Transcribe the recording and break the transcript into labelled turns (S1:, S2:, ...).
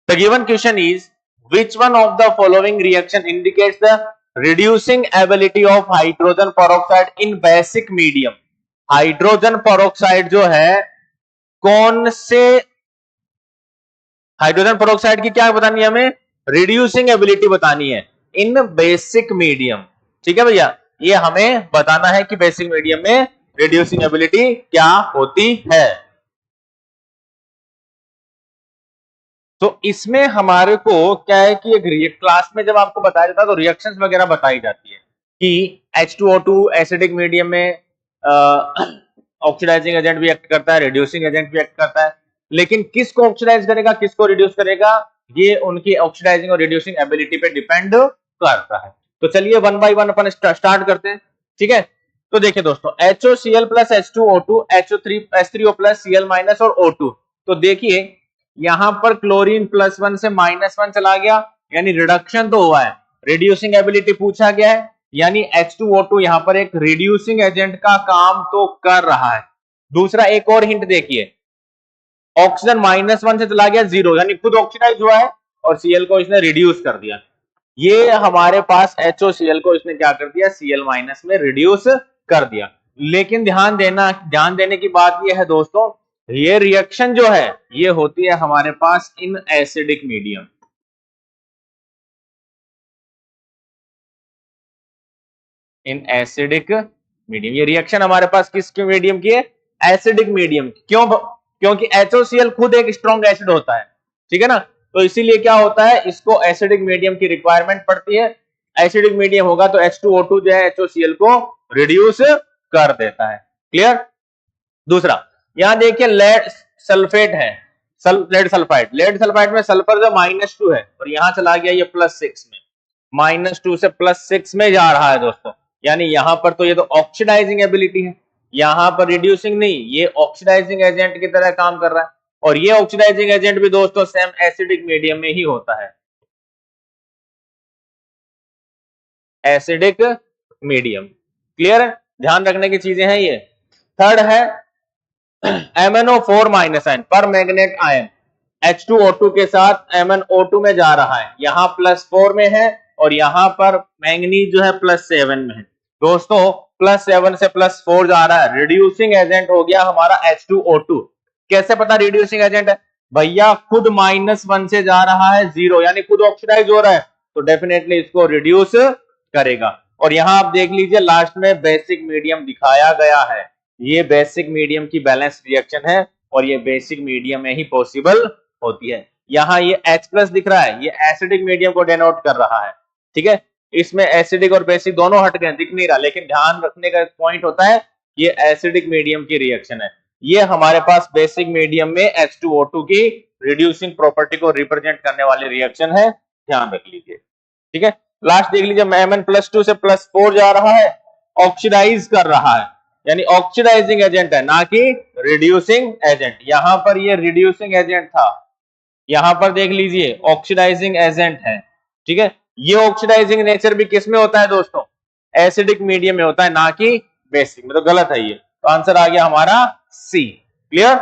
S1: The given question is, which one of the following reaction indicates the reducing ability of hydrogen peroxide in basic medium? Hydrogen peroxide जो है, कौन से hydrogen peroxide की क्या बतानी है हमें? रिड्यूसिंग एबिलिटी बतानी है इन बेसिक मीडियम। ठीक है भैया, ये हमें बताना है कि बेसिक मीडियम में रिड्यूसिंग एबिलिटी क्या होती है। तो इसमें हमारे को क्या है कि एक क्लास में जब आपको बताया जाता है तो रिएक्शंस वगैरह बताई जाती है कि H2O2 एसिडिक मीडियम में ऑक्सीडाइजिंग एजेंट भी एक्ट करता है, रिड्यूसिंग एजेंट भी एक्ट करता है, लेकिन किसको ऑक्सीडाइज करेगा किसको रिड्यूस करेगा, ये उनकी ऑक्सीडाइजिंग और रिड्यूसिंग एबिलिटी पे डिपेंड करता है। तो चलिए one by one upon start करते हैं। ठीक है, तो देखिए दोस्तों, HOCl plus H2O2 H3O plus Cl minus और O2, तो देखिए यहां पर क्लोरीन +1 से -1 चला गया, यानी रिडक्शन तो हुआ है, रिड्यूसिंग एबिलिटी पूछा गया है, यानी H2O2 यहां पर एक रिड्यूसिंग एजेंट का काम तो कर रहा है। दूसरा एक और हिंट देखिए, ऑक्सीजन -1 से चला गया 0, यानी खुद ऑक्सीडाइज हुआ है और Cl को इसने रिड्यूस कर दिया। ये हमारे पास HOCl को इसने क्या कर दिया, Cl- में रिड्यूस कर दिया। लेकिन ध्यान देने की बात यह है दोस्तों, ये रिएक्शन जो है ये होती है हमारे पास in acidic medium. In acidic medium ये रिएक्शन हमारे पास किस मीडियम की है, एसिडिक मीडियम। क्यों? क्योंकि HOCl खुद एक स्ट्रॉन्ग एसिड होता है। ठीक है ना, तो इसीलिए क्या होता है, इसको एसिडिक मीडियम की रिक्वायरमेंट पड़ती है। एसिडिक मीडियम होगा तो H2O2 जो है HOCl को रिड्यूस कर देता है। क्लियर? दूसरा यहां देखिए लेड सल्फेट है, लेड सल्फाइड में सल्फर जो -2 है और यहां चला गया ये +6 में, -2 से +6 में जा रहा है दोस्तों, यानी यहां पर तो ये तो ऑक्सीडाइजिंग एबिलिटी है, यहां पर रिड्यूसिंग नहीं, ये ऑक्सीडाइजिंग एजेंट की तरह काम कर रहा है। और ये ऑक्सीडाइजिंग एजेंट भी दोस्तों सेम एसिडिक मीडियम में ही होता है, एसिडिक मीडियम। क्लियर है? ध्यान रखने की चीजें हैं ये। थर्ड है MnO4 आयन पर मैग्नेट आयन H2O2 के साथ MnO2 में जा रहा है, यहां +4 में है और यहां पर मैंगनीज जो है +7 में है। दोस्तों +7 से +4 जा रहा है, रिड्यूसिंग एजेंट हो गया हमारा H2O2। कैसे पता रिड्यूसिंग एजेंट है भैया, खुद -1 से जा रहा है 0, यानी खुद ऑक्सीडाइज हो रहा है, तो डेफिनेटली इसको रिड्यूस करेगा। और यहां आप देख लीजिए लास्ट में बेसिक मीडियम दिखाया गया है, ये बेसिक मीडियम की बैलेंस रिएक्शन है और ये बेसिक मीडियम में ही पॉसिबल होती है। यहां ये H+ दिख रहा है, ये एसिडिक मीडियम को डेनोट कर रहा है। ठीक है, इसमें एसिडिक और बेसिक दोनों हट गए, दिख नहीं रहा, लेकिन ध्यान रखने का पॉइंट होता है ये एसिडिक मीडियम की रिएक्शन है। ये हमारे पास बेसिक मीडियम में H2O2 की रिड्यूसिंग प्रॉपर्टी को रिप्रेजेंट करने वाली रिएक्शन है, ध्यान रख लीजिए। ठीक है, लास्ट देख लीजिए, Mn+2 से +4 जा रहा है, ऑक्सीडाइज कर रहा है, यानी ऑक्सीडाइजिंग एजेंट है ना कि रिड्यूसिंग एजेंट। यहां पर ये रिड्यूसिंग एजेंट था, यहां पर देख लीजिए ऑक्सीडाइजिंग एजेंट है। ठीक है, ये ऑक्सीडाइजिंग नेचर भी किस में होता है दोस्तों, एसिडिक मीडियम में होता है, ना कि बेसिक में। तो गलत है ये, तो आंसर आ गया हमारा सी। क्लियर?